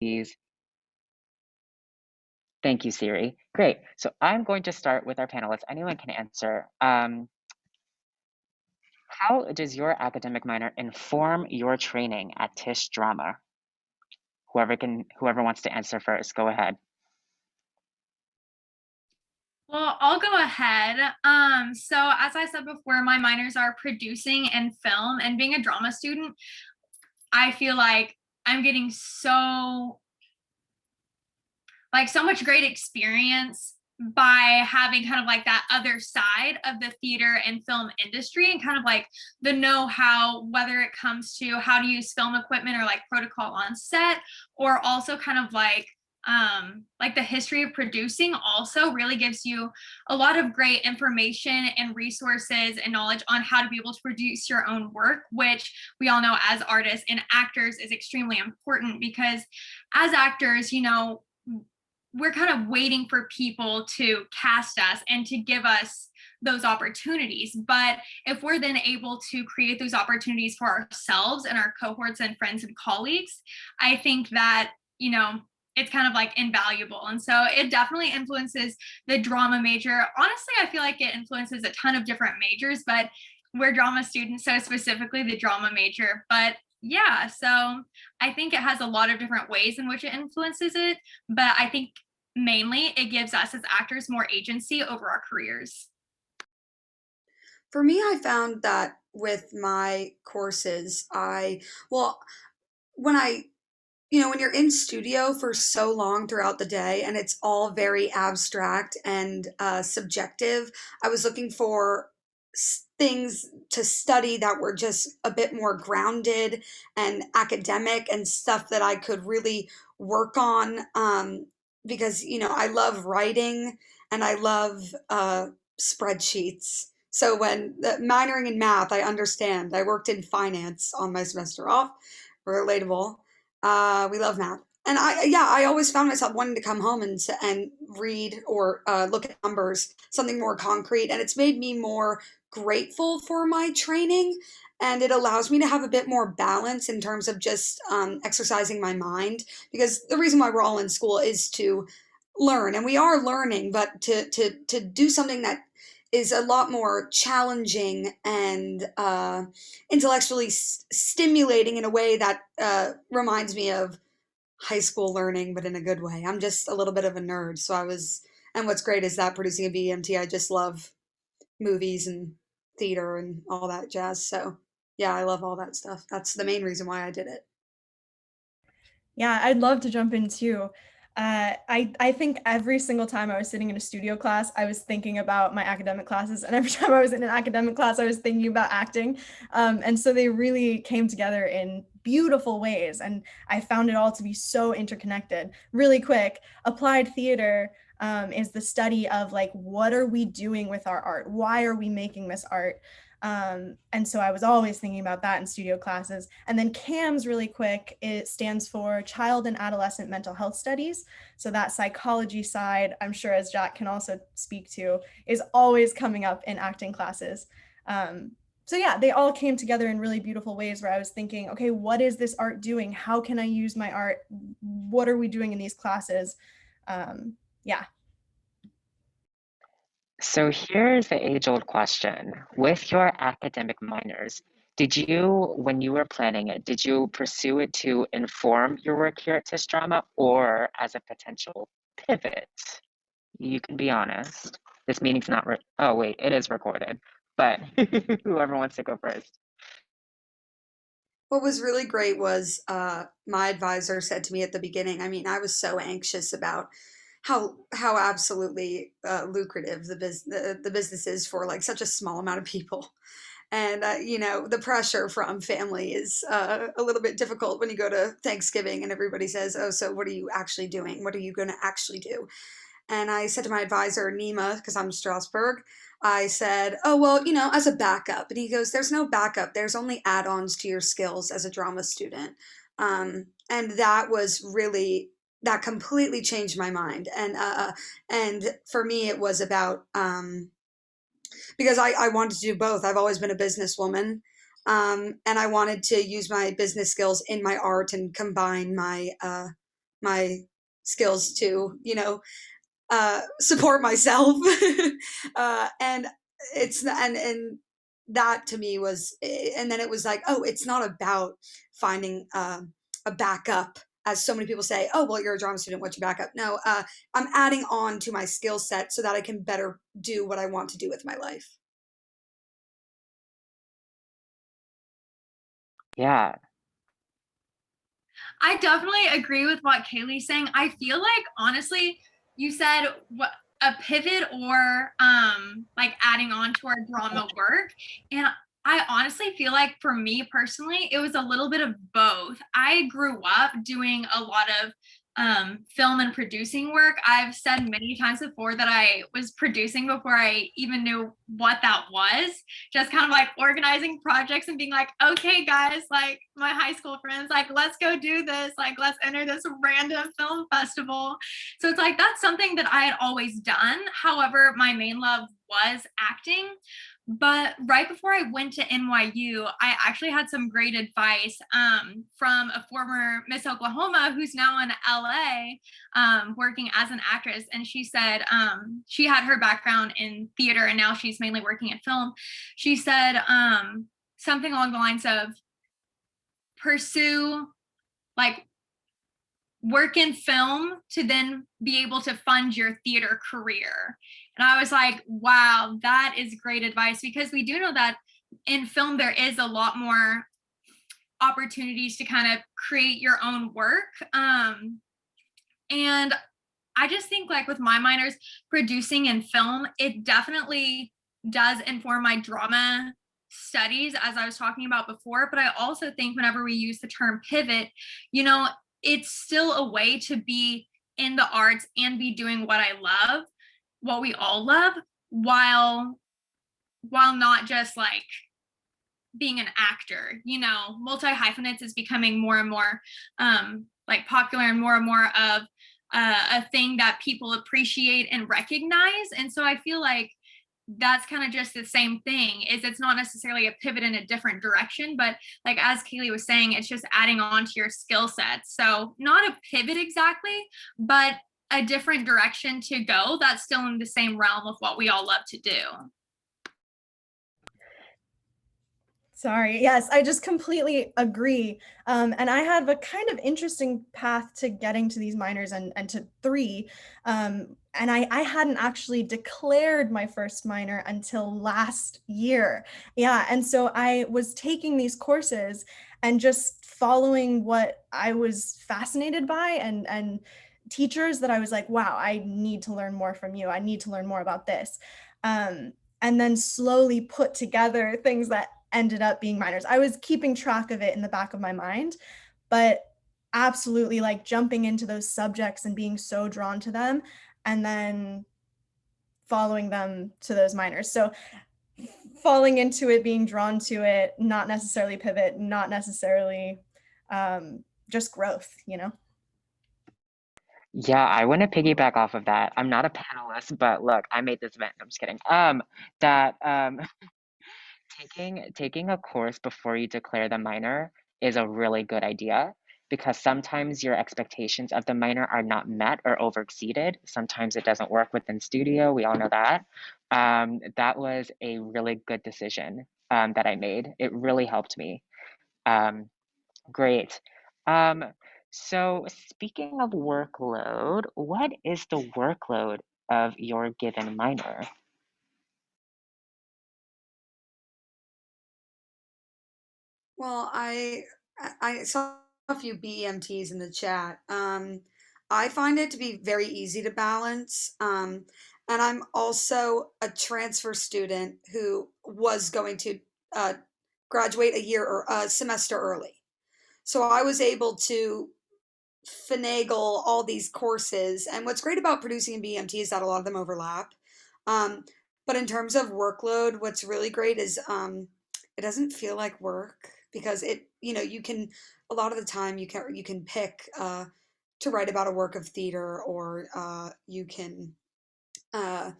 Please. Thank you, Siri. Great. So I'm going to start with our panelists. Anyone can answer. How does your academic minor inform your training at Tisch Drama? Whoever wants to answer first, go ahead. Well, I'll go ahead. So as I said before, my minors are producing and film, and being a drama student, I feel like I'm getting so much great experience by having kind of like that other side of the theater and film industry, and kind of like the know-how, whether it comes to how to use film equipment or like protocol on set, or also kind of like the history of producing also really gives you a lot of great information and resources and knowledge on how to be able to produce your own work, which we all know as artists and actors is extremely important, because as actors, we're kind of waiting for people to cast us and to give us those opportunities. But if we're then able to create those opportunities for ourselves and our cohorts and friends and colleagues, I think that, it's kind of like invaluable. And so it definitely influences the drama major. Honestly, I feel like it influences a ton of different majors, but we're drama students, so specifically the drama major. But yeah, so I think it has a lot of different ways in which it influences it, but I think mainly it gives us as actors more agency over our careers. For me, I found that with my courses, well, when I, when you're in studio for so long throughout the day and it's all very abstract and subjective, I was looking for things to study that were just a bit more grounded and academic, and stuff that I could really work on. Because, I love writing and I love spreadsheets. So when minoring in math, I understand. I worked in finance on my semester off. Relatable. We love math. And I always found myself wanting to come home and read or look at numbers, something more concrete. And it's made me more grateful for my training. And it allows me to have a bit more balance in terms of just exercising my mind. Because the reason why we're all in school is to learn, and we are learning, but to do something that is a lot more challenging and intellectually stimulating in a way that reminds me of high school learning, but in a good way. I'm just a little bit of a nerd, and what's great is that producing a BEMT, I just love movies and theater and all that jazz. So yeah, I love all that stuff. That's the main reason why I did it. Yeah, I'd love to jump in too. I think every single time I was sitting in a studio class, I was thinking about my academic classes, and every time I was in an academic class, I was thinking about acting. And so they really came together in beautiful ways, and I found it all to be so interconnected. Really quick, applied theater is the study of like, what are we doing with our art? Why are we making this art? And so I was always thinking about that in studio classes. And then CAMS, really quick, it stands for Child and Adolescent Mental Health Studies. So that psychology side, I'm sure, as Jack can also speak to, is always coming up in acting classes. So yeah, they all came together in really beautiful ways where I was thinking, okay, what is this art doing? How can I use my art? What are we doing in these classes? Yeah. So here's the age-old question. With your academic minors, when you were planning it, did you pursue it to inform your work here at Tisch Drama or as a potential pivot? You can be honest. This meeting's not oh wait, it is recorded. But whoever wants to go first. What was really great was my advisor said to me at the beginning. I mean, I was so anxious about how absolutely lucrative the business is for like such a small amount of people. And the pressure from family is a little bit difficult when you go to Thanksgiving and everybody says, "Oh, so what are you actually doing? What are you going to actually do?" And I said to my advisor, Nima, because I'm Strasbourg, I said, "Oh, well, as a backup." And he goes, "There's no backup. There's only add-ons to your skills as a drama student." And that completely changed my mind. And for me, it was about, because I wanted to do both. I've always been a businesswoman. And I wanted to use my business skills in my art and combine my skills to, support myself. And and that to me was, and then it was like, oh, it's not about finding a backup, as so many people say, oh, well, you're a drama student, what's your backup? No, I'm adding on to my skill set so that I can better do what I want to do with my life. Yeah. I definitely agree with what Kaylee's saying. I feel like honestly, you said what a pivot or like adding on to our drama work. And I honestly feel like for me personally, it was a little bit of both. I grew up doing a lot of film and producing work. I've said many times before that I was producing before I even knew what that was. Just kind of like organizing projects and being like, okay, guys, like my high school friends, like, let's go do this. Like, let's enter this random film festival. So it's like, that's something that I had always done. However, my main love was acting. But right before I went to NYU, I actually had some great advice from a former Miss Oklahoma who's now in LA working as an actress. And she said she had her background in theater and now she's mainly working in film. She said something along the lines of pursue like work in film to then be able to fund your theater career. And I was like, wow, that is great advice, because we do know that in film there is a lot more opportunities to kind of create your own work. And I just think like with my minors, producing in film, it definitely does inform my drama studies, as I was talking about before. But I also think whenever we use the term pivot, it's still a way to be in the arts and be doing what I love, what we all love, while not just like being an actor. Multi-hyphenates is becoming more and more like popular and more of a thing that people appreciate and recognize. And so I feel like that's kind of just the same thing. It's not necessarily a pivot in a different direction, but like as Kaylee was saying, it's just adding on to your skill sets. So not a pivot exactly, but a different direction to go that's still in the same realm of what we all love to do. Sorry. Yes, I just completely agree. And I have a kind of interesting path to getting to these minors and to three. And I hadn't actually declared my first minor until last year. Yeah. And so I was taking these courses and just following what I was fascinated by, and teachers that I was like, wow, I need to learn more from you. I need to learn more about this. And then slowly put together things that ended up being minors. I was keeping track of it in the back of my mind, but absolutely like jumping into those subjects and being so drawn to them and then following them to those minors. So falling into it, being drawn to it, not necessarily pivot, not necessarily just growth. Yeah, I want to piggyback off of that. I'm not a panelist, but look, I made this event. I'm just kidding. That taking a course before you declare the minor is a really good idea, because sometimes your expectations of the minor are not met or overexceeded. Sometimes it doesn't work within studio. We all know that. That was a really good decision that I made. It really helped me. Great. Um, so speaking of workload, what is the workload of your given minor? Well, I saw a few BEMTs in the chat. I find it to be very easy to balance. And I'm also a transfer student who was going to uh, graduate a year or a semester early. So I was able to finagle all these courses. And what's great about producing in BMT is that a lot of them overlap. Um, but in terms of workload, what's really great is it doesn't feel like work, because you can, a lot of the time you can pick to write about a work of theater, or you can uh,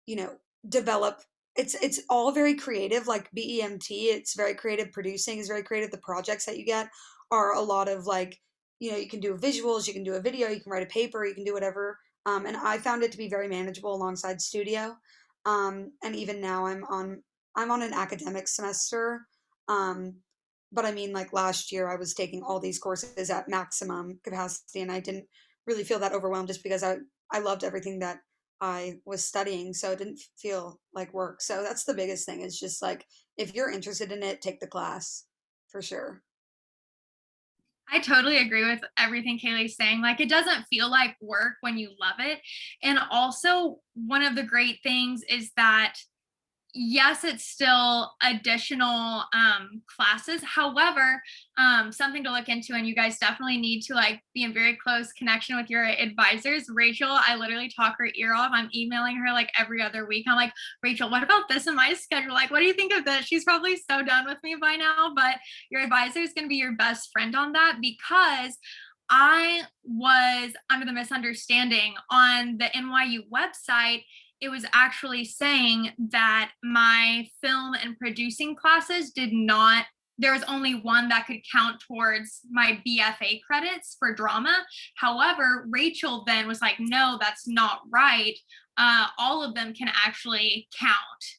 you know develop. It's all very creative, like BEMT. It's very creative. Producing is very creative. The projects that you get are a lot of like you can do visuals, you can do a video, you can write a paper, you can do whatever. And I found it to be very manageable alongside studio. And even now I'm on an academic semester. Um, but I mean, like last year I was taking all these courses at maximum capacity, and I didn't really feel that overwhelmed just because I loved everything that I was studying, so it didn't feel like work. So that's the biggest thing, is just like, if you're interested in it, take the class for sure. I totally agree with everything Kaylee's saying. Like, it doesn't feel like work when you love it. And also, one of the great things is that yes, it's still additional classes. However, something to look into, and you guys definitely need to like be in very close connection with your advisors. Rachel, I literally talk her ear off. I'm emailing her like every other week. I'm like, Rachel, what about this in my schedule? Like, what do you think of this? She's probably so done with me by now, but your advisor is going to be your best friend on that, because I was under the misunderstanding on the NYU website. It was actually saying that my film and producing classes did not, there was only one that could count towards my BFA credits for drama. However, Rachel then was like, no, that's not right. All of them can actually count,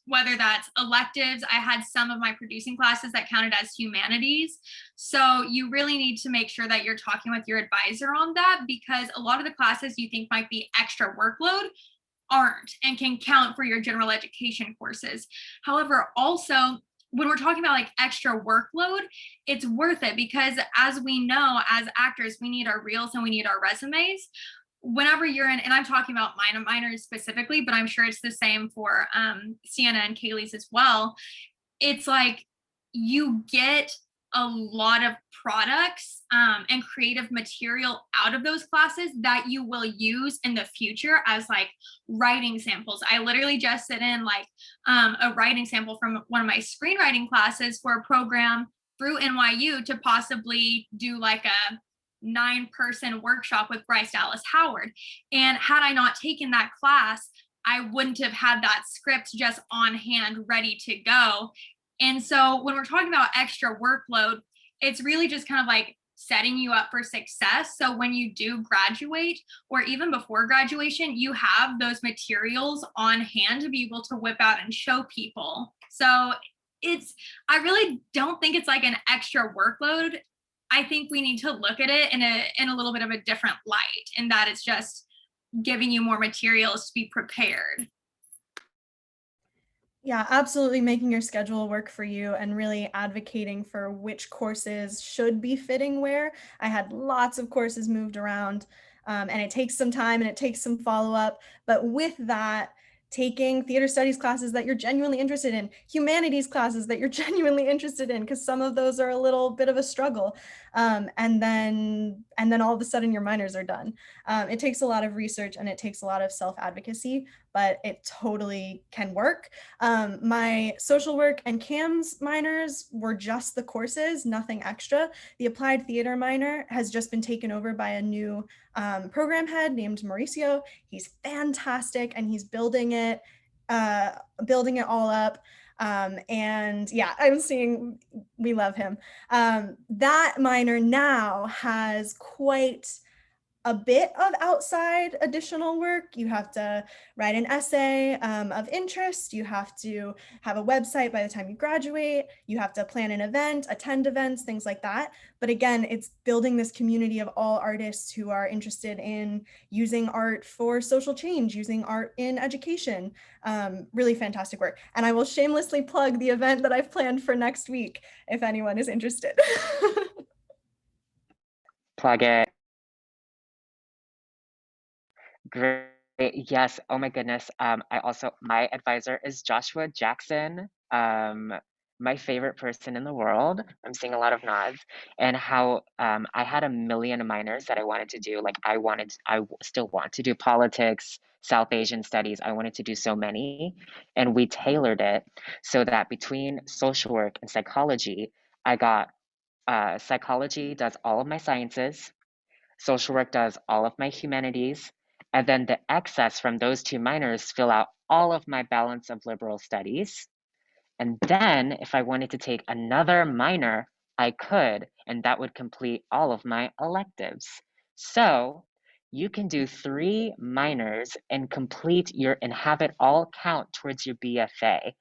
whether that's electives. I had some of my producing classes that counted as humanities. So you really need to make sure that you're talking with your advisor on that, because a lot of the classes you think might be extra workload aren't and can count for your general education courses. However, also, when we're talking about like extra workload, it's worth it, because as we know, as actors, we need our reels and we need our resumes. Whenever you're in, and I'm talking about minors specifically, but I'm sure it's the same for Sienna and Kaylee's as well. It's like you get a lot of products and creative material out of those classes that you will use in the future as like writing samples. I literally just sent in like a writing sample from one of my screenwriting classes for a program through NYU to possibly do like a 9-person workshop with Bryce Dallas Howard. And had I not taken that class, I wouldn't have had that script just on hand ready to go. And so when we're talking about extra workload, it's really just kind of like setting you up for success. So when you do graduate, or even before graduation, you have those materials on hand to be able to whip out and show people. So I really don't think it's like an extra workload. I think we need to look at it in a little bit of a different light, and that it's just giving you more materials to be prepared. Yeah, absolutely, making your schedule work for you and really advocating for which courses should be fitting where. I had lots of courses moved around, and it takes some time and it takes some follow-up. But with that, taking theater studies classes that you're genuinely interested in, humanities classes that you're genuinely interested in, because some of those are a little bit of a struggle. And then all of a sudden your minors are done. It takes a lot of research and it takes a lot of self-advocacy, but it totally can work. My social work and CAMS minors were just the courses, nothing extra. The applied theater minor has just been taken over by a new program head named Mauricio. He's fantastic and he's building it all up. And yeah, I'm seeing, we love him. That minor now has quite a bit of outside additional work. You have to write an essay of interest. You have to have a website by the time you graduate. You have to plan an event, attend events, things like that. But again, it's building this community of all artists who are interested in using art for social change, using art in education. Really fantastic work. And I will shamelessly plug the event that I've planned for next week if anyone is interested. Plug it. Great. Yes. Oh my goodness. My advisor is Joshua Jackson. My favorite person in the world. I'm seeing a lot of nods. And how I had a million minors that I wanted to do. Like I still want to do politics, South Asian studies. I wanted to do so many. And we tailored it so that between social work and psychology, I got psychology does all of my sciences, social work does all of my humanities, and then the excess from those two minors fill out all of my balance of liberal studies. And then if I wanted to take another minor I could, and that would complete all of my electives. So you can do 3 minors and complete your and have it all count towards your BFA.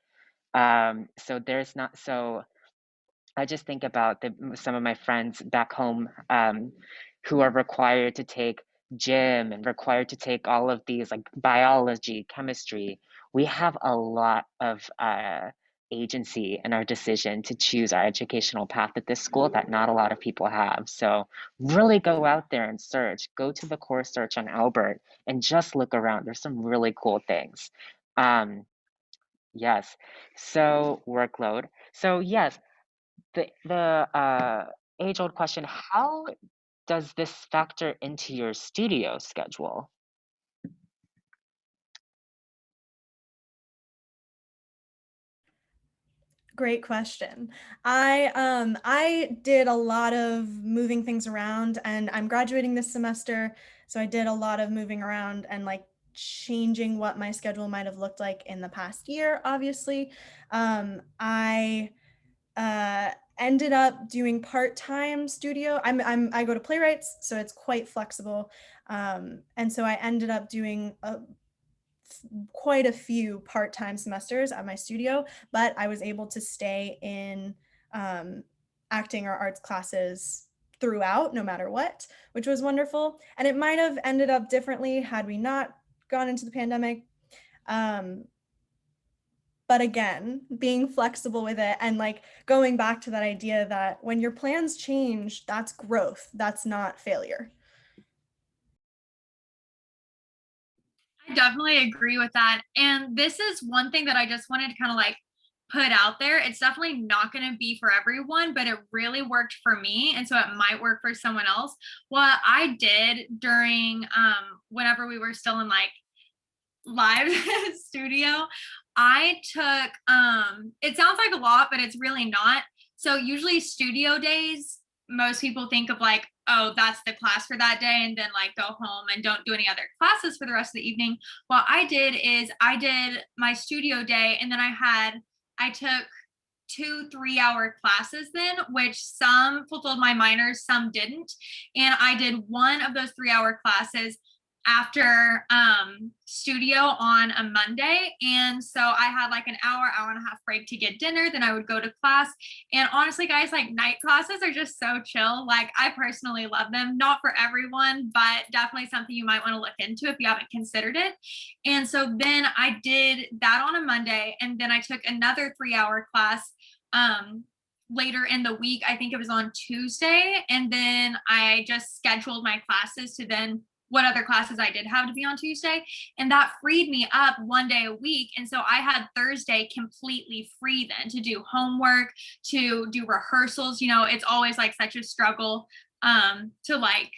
So there's not so I just think about some of my friends back home who are required to take gym and required to take all of these like biology, chemistry. We have a lot of agency in our decision to choose our educational path at this school that not a lot of people have. So really go out there and search. Go to the course search on Albert and just look around. There's some really cool things. Um, yes. So workload. So yes, the age-old question, how does this factor into your studio schedule? Great question. I did a lot of moving things around, and I'm graduating this semester, so I did a lot of moving around and like changing what my schedule might have looked like in the past year, obviously. I ended up doing part-time studio. I go to playwrights, so it's quite flexible. And so I ended up doing quite a few part-time semesters at my studio, but I was able to stay in acting or arts classes throughout, no matter what, which was wonderful. And it might have ended up differently had we not gone into the pandemic. Um, but again, being flexible with it and like going back to that idea that when your plans change, that's growth, that's not failure. I definitely agree with that. And this is one thing that I just wanted to kind of like put out there. It's definitely not going to be for everyone, but it really worked for me. And so it might work for someone else. What I did during whenever we were still in like live studio, I took it sounds like a lot, but it's really not. So usually studio days, most people think of like, oh, that's the class for that day, and then like go home and don't do any other classes for the rest of the evening. What I did is I did my studio day, and then I took 2 3-hour classes then, which some fulfilled my minors, some didn't. And I did one of those 3-hour classes after studio on a Monday. And so I had like an hour and a half break to get dinner. Then I would go to class. And honestly, guys, like night classes are just so chill. Like I personally love them. Not for everyone, but definitely something you might want to look into if you haven't considered it. And so then I did that on a Monday. And then I took another 3-hour class later in the week. I think it was on Tuesday. And then I just scheduled my classes to then what other classes I did have to be on Tuesday. And that freed me up one day a week. And so I had Thursday completely free then to do homework, to do rehearsals. You know, it's always like such a struggle to like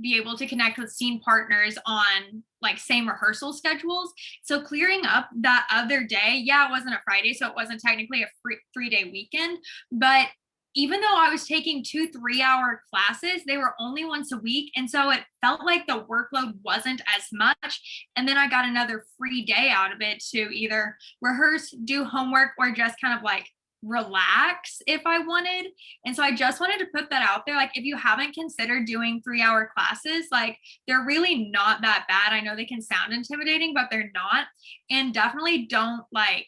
be able to connect with scene partners on like same rehearsal schedules. So clearing up that other day, yeah, it wasn't a Friday, so it wasn't technically a free 3-day weekend, but even though I was taking 2 3-hour classes, they were only once a week. And so it felt like the workload wasn't as much. And then I got another free day out of it to either rehearse, do homework, or just kind of like relax if I wanted. And so I just wanted to put that out there. Like, if you haven't considered doing 3-hour classes, like they're really not that bad. I know they can sound intimidating, but they're not. And definitely don't like,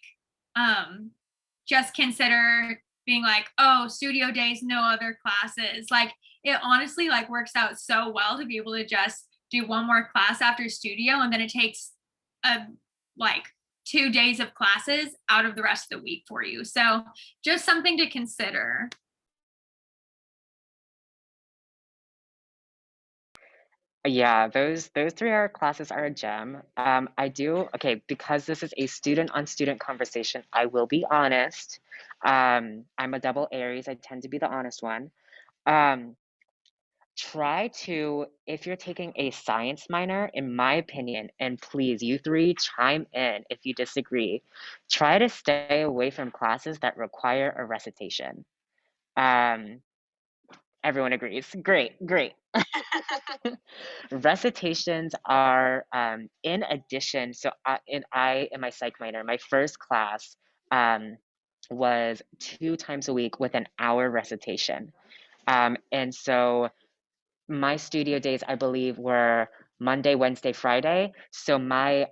just consider being like, oh, studio days, no other classes. Like it honestly like works out so well to be able to just do one more class after studio, and then it takes like 2 days of classes out of the rest of the week for you. So just something to consider. Yeah, those 3-hour classes are a gem. Okay, because this is a student on student conversation, I will be honest. I'm a double Aries. I tend to be the honest one. Um, Try to, if you're taking a science minor, in my opinion, and please, you three chime in if you disagree, try to stay away from classes that require a recitation. Um, Everyone agrees. Great, great. Recitations are, in addition, in my psych minor, my first class, um, was 2 times a week with an hour recitation. And so my studio days, I believe, were Monday, Wednesday, Friday. So my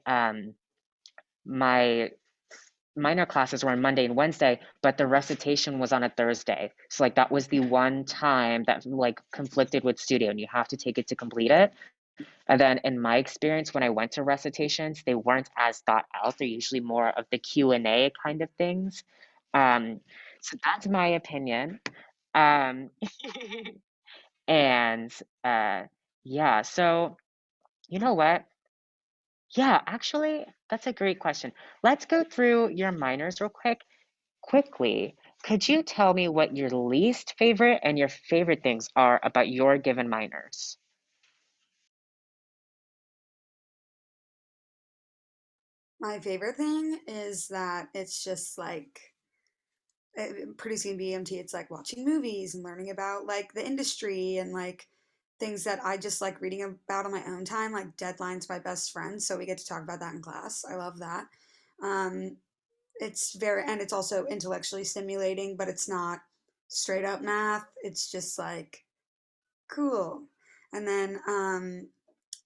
minor classes were on Monday and Wednesday, but the recitation was on a Thursday. So like that was the one time that like conflicted with studio, and you have to take it to complete it. And then in my experience, when I went to recitations, they weren't as thought out. They're usually more of the Q&A kind of things. Um, so that's my opinion. Um, and yeah, so you know what? Yeah, actually, that's a great question. Let's go through your minors real quickly. Could you tell me what your least favorite and your favorite things are about your given minors? My favorite thing is that it's just like producing BMT. It's like watching movies and learning about like the industry and like things that I just like reading about on my own time, like Deadlines by Best Friends. So we get to talk about that in class. I love that. Um, it's very, and it's also intellectually stimulating, but it's not straight up math. It's just like cool. And then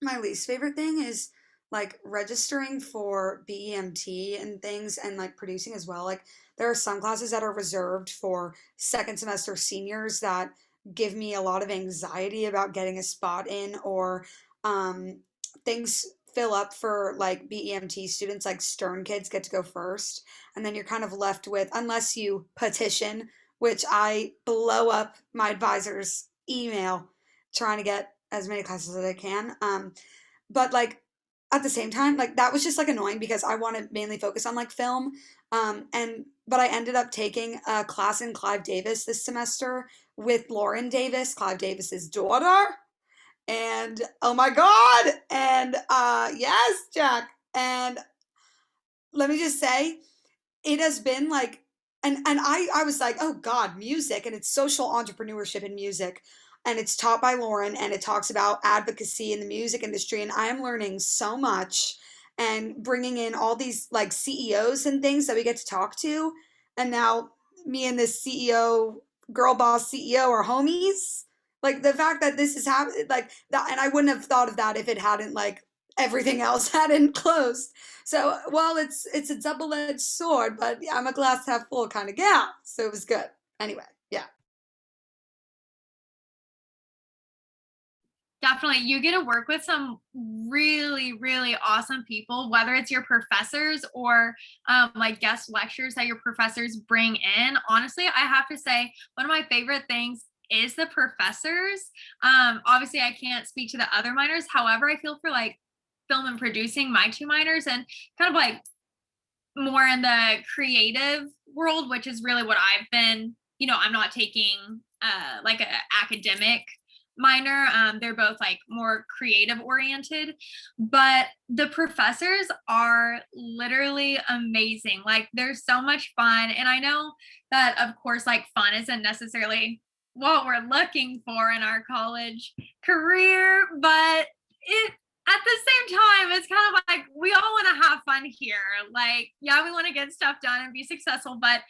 my least favorite thing is like registering for BEMT and things and like producing as well. Like there are some classes that are reserved for second semester seniors that give me a lot of anxiety about getting a spot in, or um, things fill up for like BEMT students, like Stern kids get to go first. And then you're kind of left with, unless you petition, which I blow up my advisor's email trying to get as many classes as I can. But like at the same time, like that was just like annoying because I want to mainly focus on like film. And but I ended up taking a class in Clive Davis this semester with Lauren Davis, Clive Davis's daughter. And oh my God. And yes, Jack. And let me just say, it has been like, and I was like, oh God, music, and it's social entrepreneurship in music, and it's taught by Lauren, and it talks about advocacy in the music industry, and I am learning so much, and bringing in all these like CEOs and things that we get to talk to, and now me and this CEO, girl boss CEO, are homies. Like the fact that this is happening, like that, and I wouldn't have thought of that if it hadn't like everything else hadn't closed. So while it's a double-edged sword, but yeah, I'm a glass half full kind of gal. So it was good. Anyway, yeah. Definitely. You get to work with some really, really awesome people, whether it's your professors or like guest lectures that your professors bring in. Honestly, I have to say, one of my favorite things is the professors. Obviously, I can't speak to the other minors. However, I feel for like film and producing, my two minors, and kind of like more in the creative world, which is really what I've been, I'm not taking like an academic minor. They're both like more creative oriented, but the professors are literally amazing. Like they're so much fun. And I know that of course, like fun isn't necessarily what we're looking for in our college career, but it at the same time, it's kind of like we all want to have fun here. Like, yeah, we want to get stuff done and be successful, but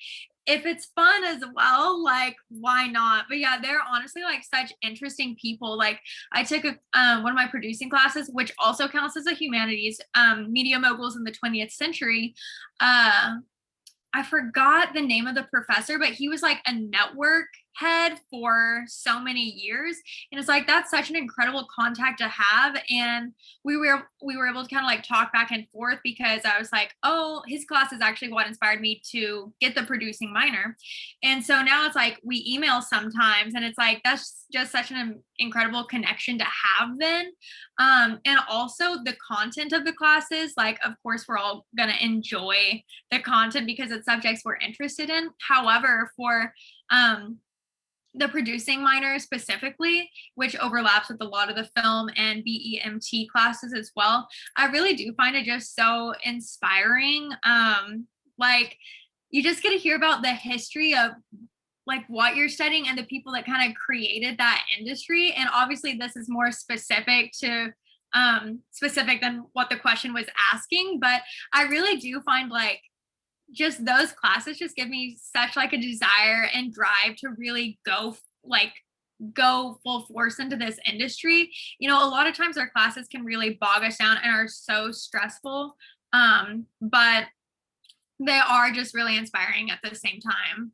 if it's fun as well, like why not? But yeah, they're honestly like such interesting people. Like I took one of my producing classes, which also counts as a humanities, media moguls in the 20th century. I forgot the name of the professor, but he was like a network head for so many years, and it's like that's such an incredible contact to have. And we were able to kind of like talk back and forth because I was like, oh, his class is actually what inspired me to get the producing minor. And so now it's like we email sometimes, and it's like that's just such an incredible connection to have then. And also the content of the classes, like of course we're all gonna enjoy the content because it's subjects we're interested in. However, for the producing minor specifically, which overlaps with a lot of the film and BEMT classes as well, I really do find it just so inspiring. Like you just get to hear about the history of like what you're studying and the people that kind of created that industry. And obviously this is more specific to specific than what the question was asking, but I really do find like just those classes just give me such like a desire and drive to really go full force into this industry. You know, a lot of times our classes can really bog us down and are so stressful. But they are just really inspiring at the same time.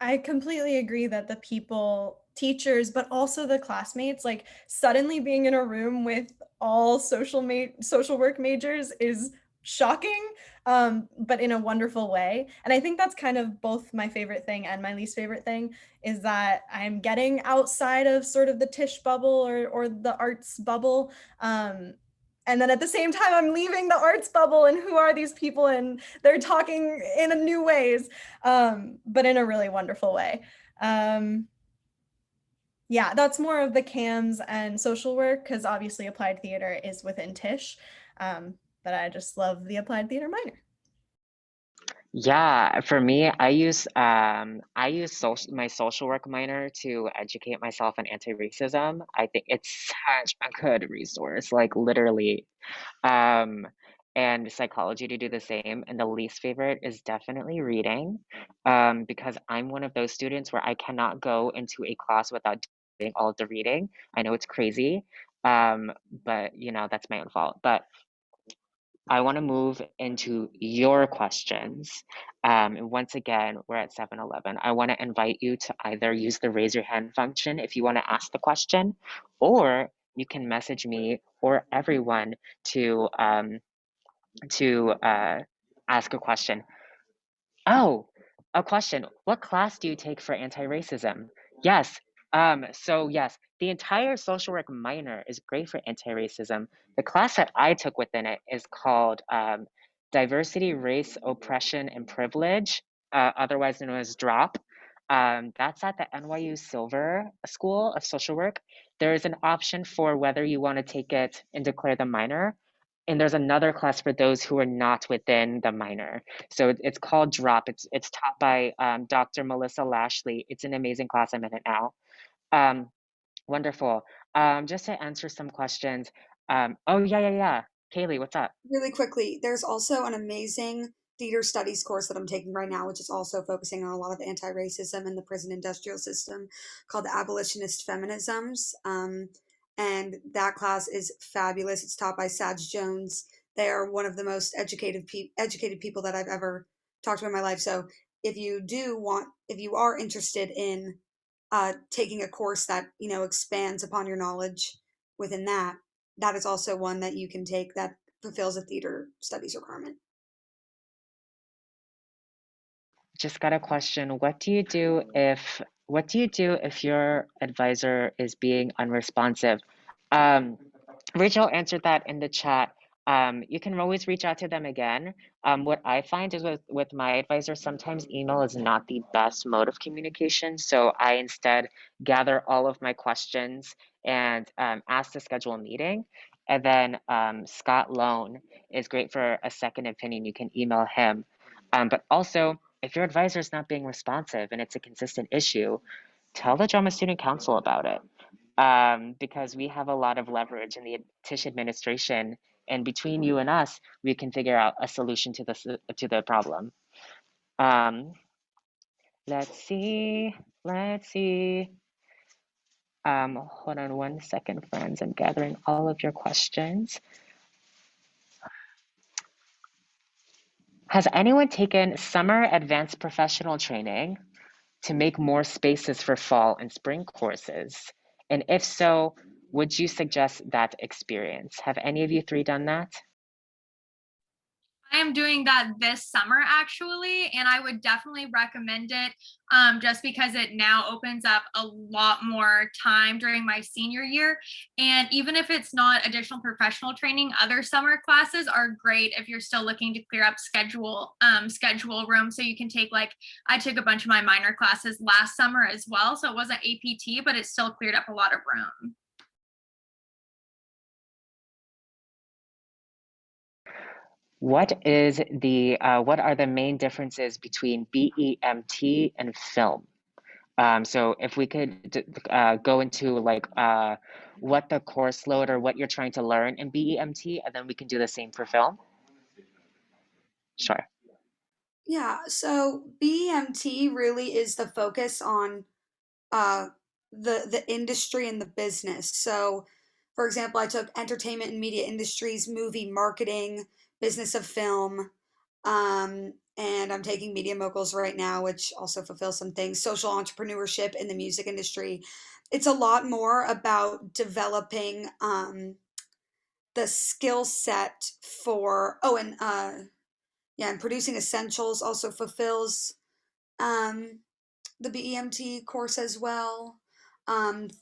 I completely agree that the people, teachers, but also the classmates, like suddenly being in a room with all social work majors is shocking, but in a wonderful way. And I think that's kind of both my favorite thing and my least favorite thing is that I'm getting outside of sort of the Tisch bubble or the arts bubble. And then at the same time, I'm leaving the arts bubble, and who are these people? And they're talking in new ways, but in a really wonderful way. Yeah, that's more of the CAMS and social work, because obviously applied theater is within Tisch, but I just love the applied theater minor. Yeah, for me, I use my social work minor to educate myself on anti-racism. I think it's such a good resource, like literally. Um, and psychology to do the same. And the least favorite is definitely reading, because I'm one of those students where I cannot go into a class without doing all of the reading. I know it's crazy, but you know, that's my own fault. But I want to move into your questions. And once again, we're at 7-Eleven. I want to invite you to either use the raise your hand function if you want to ask the question, or you can message me or everyone to ask a question. Oh, a question. What class do you take for anti-racism? Yes. So yes, the entire social work minor is great for anti-racism. The class that I took within it is called Diversity, Race, Oppression, and Privilege, otherwise known as DROP. That's at the NYU Silver School of Social Work. There is an option for whether you want to take it and declare the minor. And there's another class for those who are not within the minor. So it's called Drop. It's taught by Dr. Melissa Lashley. It's an amazing class. I'm in it now. Um, Wonderful. Just to answer some questions. Oh yeah. Kaylee, what's up? Really quickly, there's also an amazing theater studies course that I'm taking right now, which is also focusing on a lot of anti-racism in the prison industrial system, called Abolitionist Feminisms. And that class is fabulous. It's taught by Saj Jones. They are one of the most educated people that I've ever talked to in my life. So if you are interested in taking a course that expands upon your knowledge within that, that is also one that you can take that fulfills a theater studies requirement. Just got a question. What do you do if your advisor is being unresponsive? Um, Rachel answered that in the chat. You can always reach out to them again. What I find is with my advisor, sometimes email is not the best mode of communication. So I instead gather all of my questions and ask to schedule a meeting. And then Scott Lone is great for a second opinion. You can email him. But also, if your advisor is not being responsive and it's a consistent issue, tell the drama student council about it, because we have a lot of leverage in the Tisch administration, and between you and us, we can figure out a solution to the problem. Um, let's see, let's see. Hold on 1 second, friends. I'm gathering all of your questions. Has anyone taken summer advanced professional training to make more spaces for fall and spring courses? And if so, would you suggest that experience? Have any of you three done that? I am doing that this summer actually, and I would definitely recommend it, just because it now opens up a lot more time during my senior year. And even if it's not additional professional training, other summer classes are great if you're still looking to clear up schedule room. So you can take, like, I took a bunch of my minor classes last summer as well, so it wasn't APT, but it still cleared up a lot of room. What are the main differences between BEMT and film? So if we could go into what the course load or what you're trying to learn in BEMT, and then we can do the same for film. Sure. Yeah, so BEMT really is the focus on uh, the industry and the business. So, for example, I took entertainment and media industries, movie marketing, business of film, and I'm taking media moguls right now, which also fulfills some things. Social entrepreneurship in the music industry. It's a lot more about developing the skill set for. Oh, and yeah, and producing essentials also fulfills um, the BEMT course as well.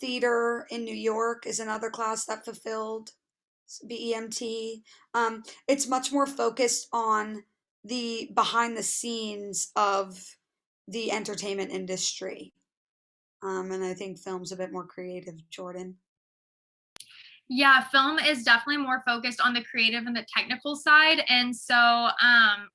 Theater in New York is another class that fulfilled BEMT. It's much more focused on the behind the scenes of the entertainment industry. And I think film's a bit more creative, Jordan. Yeah, film is definitely more focused on the creative and the technical side. And so,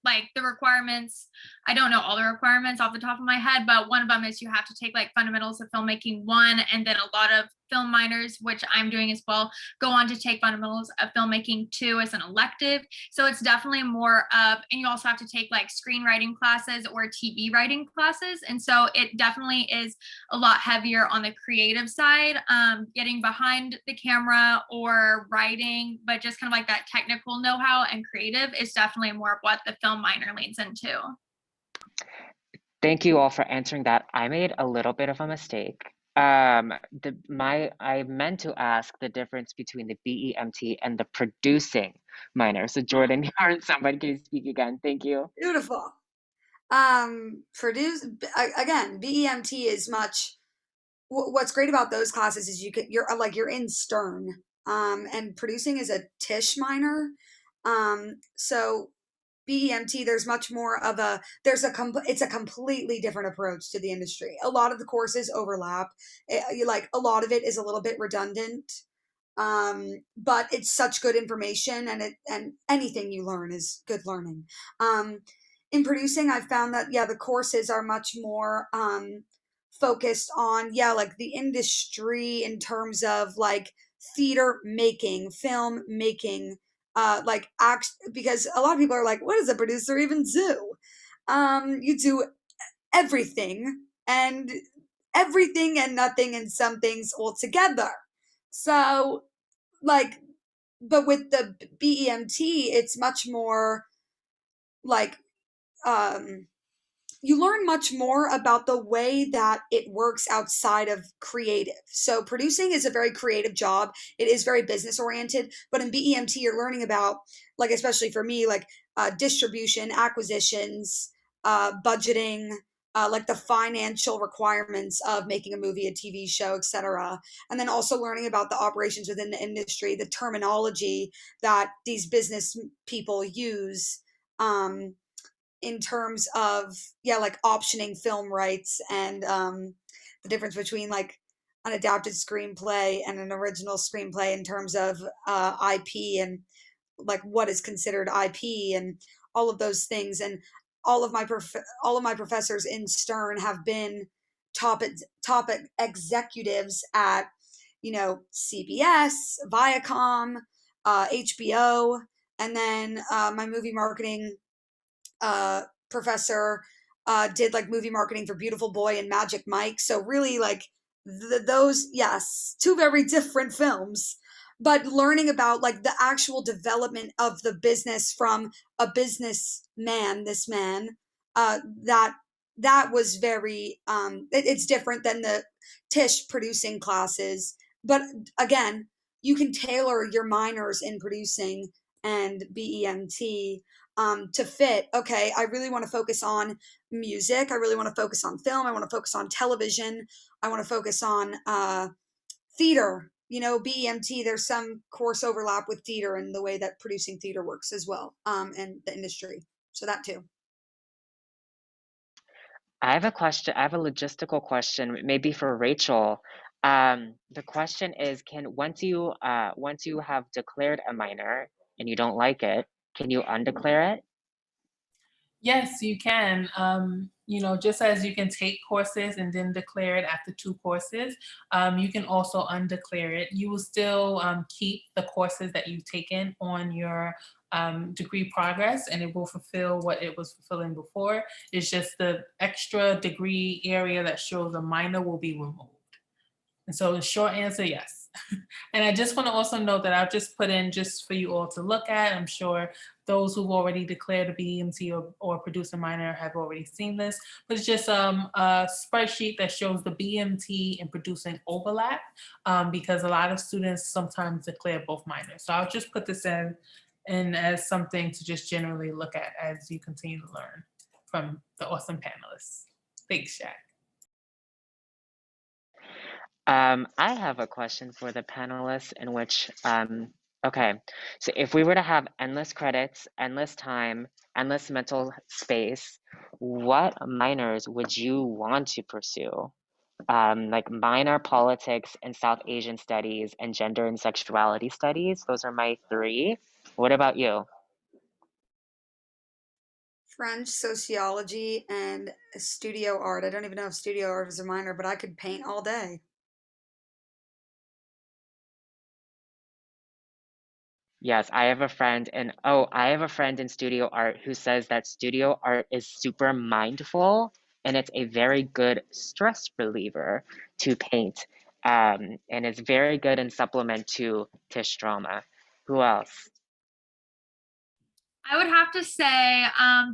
like the requirements, I don't know all the requirements off the top of my head, but one of them is you have to take like fundamentals of filmmaking 1, and then a lot of film minors, which I'm doing as well, go on to take fundamentals of filmmaking 2 as an elective. So it's definitely more of, and you also have to take like screenwriting classes or TV writing classes. And so it definitely is a lot heavier on the creative side, getting behind the camera or writing, but just kind of like that technical know-how and creative is definitely more of what the film minor leans into. Thank you all for answering that. I made a little bit of a mistake. I meant to ask the difference between the BEMT and the producing minor. So Jordan, or somebody, can you speak again? Thank you. Beautiful. Produce again. BEMT is much. What's great about those classes is you're in Stern, and producing is a Tisch minor. So BEMT, there's much more of a it's a completely different approach to the industry. A lot of the courses overlap. Like a lot of it is a little bit redundant, but it's such good information, and anything you learn is good learning. In producing, I've found that the courses are much more focused on like the industry in terms of like theater making, film making, like act, because a lot of people are like, what does a producer even do? You do everything and everything and nothing and some things all together. So like, but with the BEMT, it's much more like you learn much more about the way that it works outside of creative. So producing is a very creative job. It is very business oriented, but in BEMT you're learning about, like, especially for me, like distribution, acquisitions, budgeting, like the financial requirements of making a movie, a TV show, etc. And then also learning about the operations within the industry, the terminology that these business people use. In terms of like optioning film rights, and the difference between like an adapted screenplay and an original screenplay in terms of IP, and like what is considered IP, and all of those things. And all of my professors in Stern have been top executives at CBS, Viacom, HBO, and then my movie marketing professor did like movie marketing for Beautiful Boy and Magic Mike. So really, like those, yes, two very different films, but learning about like the actual development of the business from a businessman, this man, that was very it's different than the Tisch producing classes. But again, you can tailor your minors in producing and BEMT to fit. Okay, I really want to focus on music. I really want to focus on film. I want to focus on television. I want to focus on theater. BEMT, there's some course overlap with theater and the way that producing theater works as well, and the industry. So that too. I have a question. I have a logistical question, maybe for Rachel. The question is, once you have declared a minor and you don't like it, can you undeclare it? Yes, you can. Just as you can take courses and then declare it after 2 courses, you can also undeclare it. You will still keep the courses that you've taken on your degree progress, and it will fulfill what it was fulfilling before. It's just the extra degree area that shows a minor will be removed. And so the short answer, yes. And I just want to also note that I've just put in just for you all to look at. I'm sure those who've already declared a BEMT or produced a minor have already seen this, but it's just a spreadsheet that shows the BMT and producing overlap, because a lot of students sometimes declare both minors. So I'll just put this in as something to just generally look at as you continue to learn from the awesome panelists. Thanks, Jack. I have a question for the panelists in which, okay, so if we were to have endless credits, endless time, endless mental space, what minors would you want to pursue? Like mine are politics and South Asian studies and gender and sexuality studies. Those are my three. What about you? French, sociology, and studio art. I don't even know if studio art is a minor, but I could paint all day. Yes, I have a friend in studio art who says that studio art is super mindful and it's a very good stress reliever to paint. And it's very good in supplement to Tisch drama. Who else? I would have to say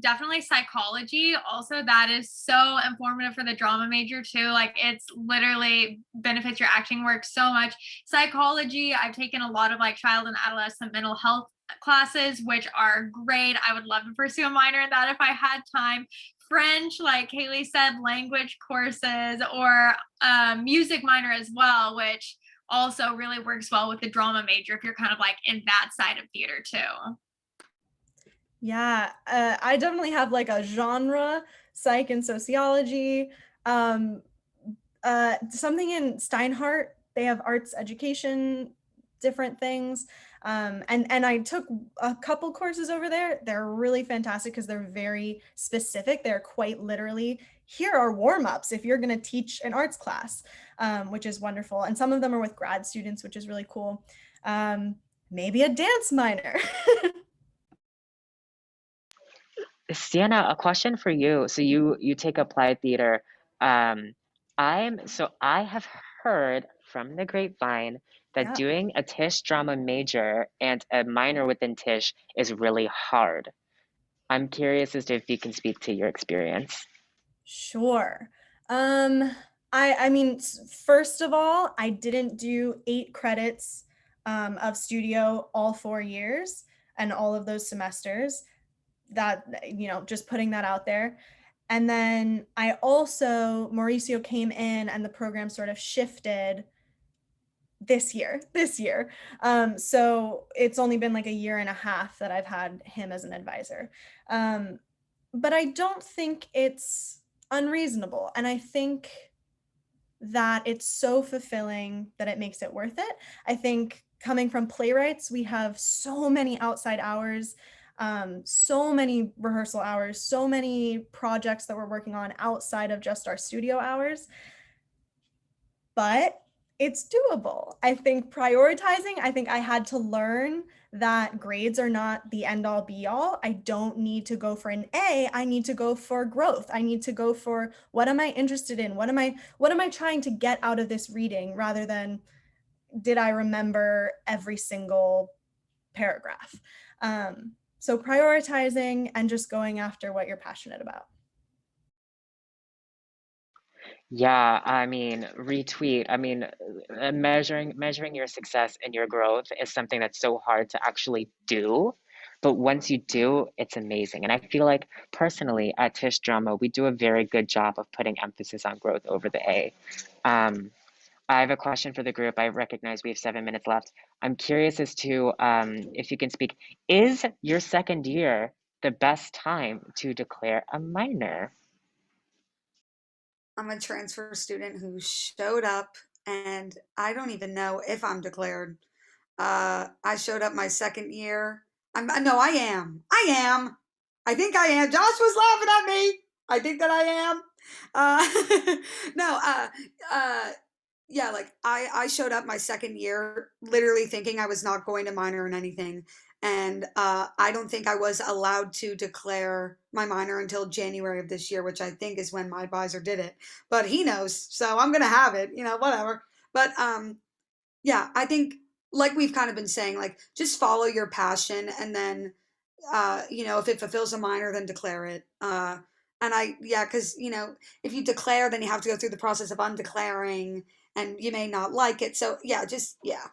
definitely psychology. Also, that is so informative for the drama major too. Like it's literally benefits your acting work so much. Psychology, I've taken a lot of like child and adolescent mental health classes, which are great. I would love to pursue a minor in that if I had time. French, like Kaylee said, language courses or music minor as well, which also really works well with the drama major if you're kind of like in that side of theater too. Yeah, I definitely have like a genre, psych and sociology. Um, Something in Steinhardt, they have arts education, different things. And I took a couple courses over there. They're really fantastic because they're very specific. They're quite literally, here are warm-ups if you're going to teach an arts class, which is wonderful. And some of them are with grad students, which is really cool. Maybe a dance minor. Sienna, a question for you. So you take applied theater. Um, I have heard from the grapevine that Yeah. doing a Tisch drama major and a minor within Tisch is really hard. I'm curious as to if you can speak to your experience. Sure. Um, I mean, first of all, I didn't do 8 credits of studio all 4 years and all of those semesters. That, just putting that out there. And then I also, Mauricio came in and the program sort of shifted this year. So it's only been like a year and a half that I've had him as an advisor. But I don't think it's unreasonable. And I think that it's so fulfilling that it makes it worth it. I think coming from playwrights, we have so many outside hours, so many rehearsal hours, so many projects that we're working on outside of just our studio hours. But it's doable. I think prioritizing, I think I had to learn that grades are not the end all be all. I don't need to go for an A, I need to go for growth. I need to go for what am I interested in? What am I trying to get out of this reading rather than did I remember every single paragraph? So prioritizing and just going after what you're passionate about. Yeah, I mean, retweet. I mean, measuring your success and your growth is something that's so hard to actually do. But once you do, it's amazing. And I feel like personally at Tisch Drama, we do a very good job of putting emphasis on growth over the A. Um, I have a question for the group. I recognize we have 7 minutes left. I'm curious as to if you can speak. Is your second year the best time to declare a minor? I'm a transfer student who showed up, and I don't even know if I'm declared. I showed up my second year. No, I am. I am. I think I am. Josh was laughing at me. I think that I am. No. yeah, like I showed up my second year literally thinking I was not going to minor in anything. And I don't think I was allowed to declare my minor until January of this year, which I think is when my advisor did it. But he knows, so I'm gonna have it, whatever. But yeah, I think like we've kind of been saying, like just follow your passion and then if it fulfills a minor, then declare it. And yeah, because, if you declare, then you have to go through the process of undeclaring and you may not like it. So, yeah, yeah.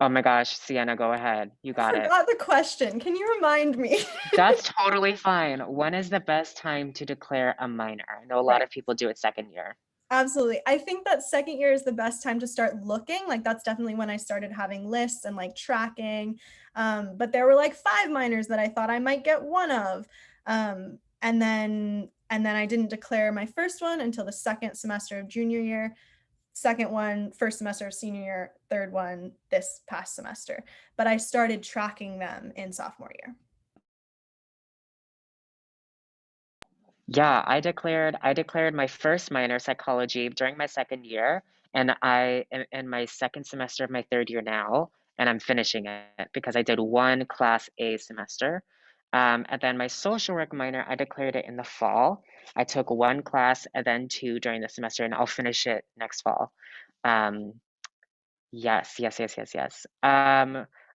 Oh my gosh, Sienna, go ahead. You I got it. forgot the question. Can you remind me? That's totally fine. When is the best time to declare a minor? I know a lot Right. of people do it second year. Absolutely. I think that second year is the best time to start looking. Like that's definitely when I started having lists and like tracking. But there were like 5 minors that I thought I might get one of. And then I didn't declare my first one until the second semester of junior year, second one, first semester of senior year, third one this past semester. But I started tracking them in sophomore year. Yeah, I declared my first minor psychology during my second year, and I am in my second semester of my third year now, and I'm finishing it because I did one class A semester. And then my social work minor, I declared it in the fall. I took one class and then two during the semester, and I'll finish it next fall. Um, yes, yes, yes, yes, yes.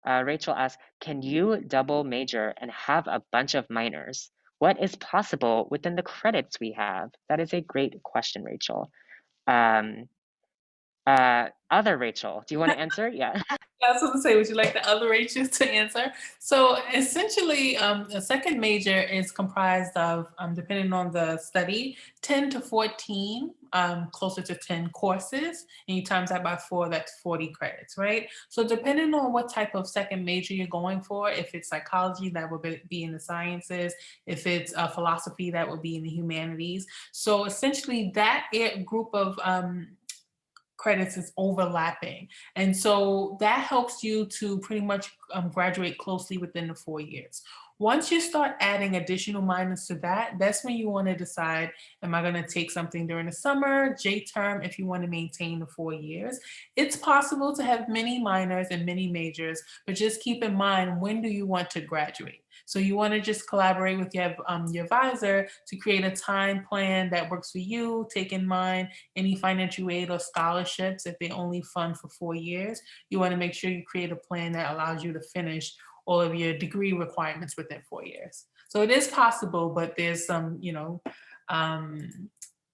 Rachel asked, can you double major and have a bunch of minors? What is possible within the credits we have? That is a great question, Rachel. Um, other Rachel, do you want to answer? Yeah. I was going to say, would you like the other Rachel to answer? So essentially, a second major is comprised of, depending on the study, 10 to 14, closer to 10 courses, and you times that by 4, that's 40 credits, right? So depending on what type of second major you're going for, if it's psychology, that would be in the sciences. If it's philosophy, that would be in the humanities. So essentially, that group of credits is overlapping. And so that helps you to pretty much graduate closely within the 4 years. Once you start adding additional minors to that, that's when you want to decide, am I going to take something during the summer, J term, if you want to maintain the 4 years. It's possible to have many minors and many majors, but just keep in mind, when do you want to graduate? So you want to just collaborate with your advisor to create a time plan that works for you. Take in mind any financial aid or scholarships. If they only fund for 4 years, you want to make sure you create a plan that allows you to finish all of your degree requirements within 4 years. So it is possible, but there's some,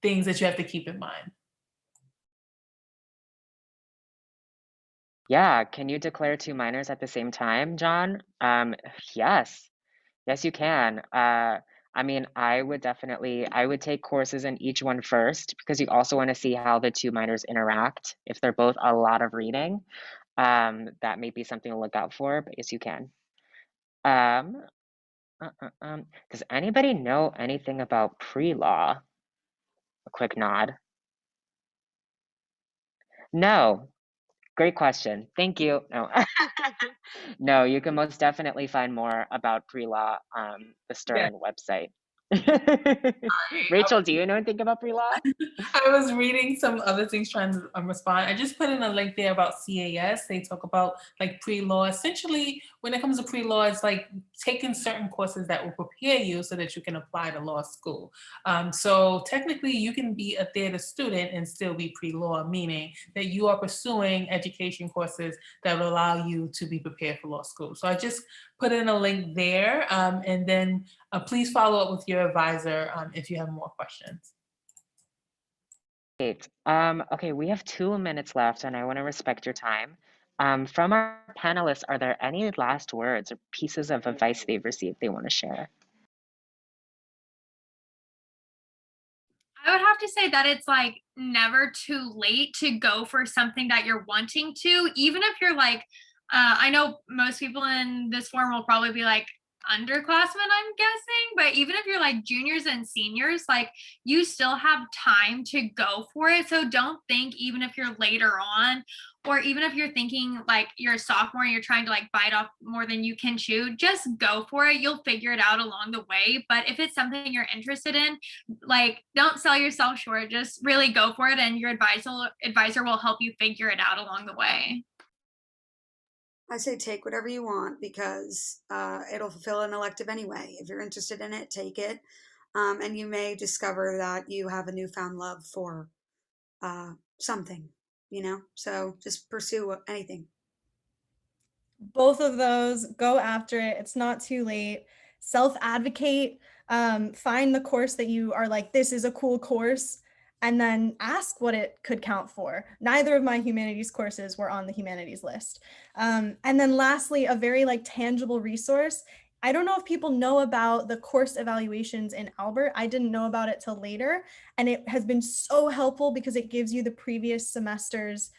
things that you have to keep in mind. Yeah, can you declare 2 minors at the same time, John? Yes. Yes, you can. I mean, I would take courses in each one first because you also want to see how the 2 minors interact. If they're both a lot of reading, that may be something to look out for, but yes, you can. Does anybody know anything about pre-law? A quick nod. No. Great question. Thank you. No. No, you can most definitely find more about pre-law on the Yeah. Stern website. Rachel, do you know anything about pre-law? I was reading some other things trying to respond. I just put in a link there about CAS. They talk about like pre-law. Essentially, when it comes to pre-law, it's like taking certain courses that will prepare you so that you can apply to law school. So technically, you can be a theater student and still be pre-law, meaning that you are pursuing education courses that will allow you to be prepared for law school. So I just put in a link there, and then please follow up with your advisor if you have more questions. Great. Okay, we have 2 minutes left, and I want to respect your time. From our panelists, are there any last words or pieces of advice they've received they want to share? I would have to say that it's like never too late to go for something that you're wanting to, even if you're like, I know most people in this forum will probably be like, underclassmen, I'm guessing, but even if you're like juniors and seniors, like you still have time to go for it. So don't think, even if you're later on, or even if you're thinking like you're a sophomore and you're trying to like bite off more than you can chew, just go for it. You'll figure it out along the way. But if it's something you're interested in, like don't sell yourself short, just really go for it, and your advisor will help you figure it out along the way. I say take whatever you want because it'll fulfill an elective anyway. If you're interested in it, take it. And you may discover that you have a newfound love for something, you know? So just pursue anything. Both of those, go after it. It's not too late. Self-advocate, find the course that you are like, this is a cool course, and then ask what it could count for. Neither of my humanities courses were on the humanities list. And then lastly, a very like tangible resource. I don't know if people know about the course evaluations in Albert. I didn't know about it till later, and it has been so helpful because it gives you the previous semester's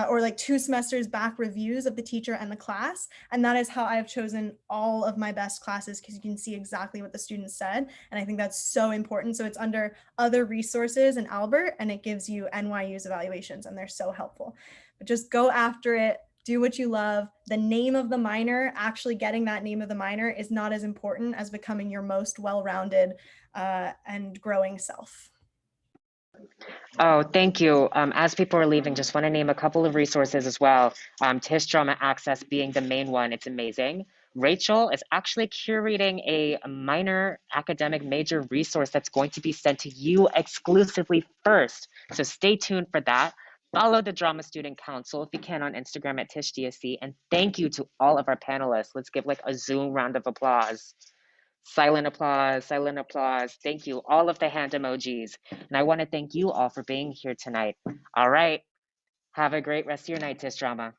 or like 2 semesters back reviews of the teacher and the class. And that is how I've chosen all of my best classes, because you can see exactly what the students said. And I think that's so important. So it's under other resources in Albert, and it gives you NYU's evaluations, and they're so helpful. But just go after it. Do what you love. The name of the minor, actually getting that name of the minor, is not as important as becoming your most well-rounded and growing self. Oh, thank you. As people are leaving, just want to name a couple of resources as well. Tisch Drama Access being the main one, it's amazing. Rachel is actually curating a minor academic major resource that's going to be sent to you exclusively first. So stay tuned for that. Follow the Drama Student Council if you can on Instagram at Tisch DSC. And thank you to all of our panelists. Let's give like a Zoom round of applause. Silent applause, silent applause. Thank you, all of the hand emojis. And I want to thank you all for being here tonight. All right, have a great rest of your night, Tisch Drama.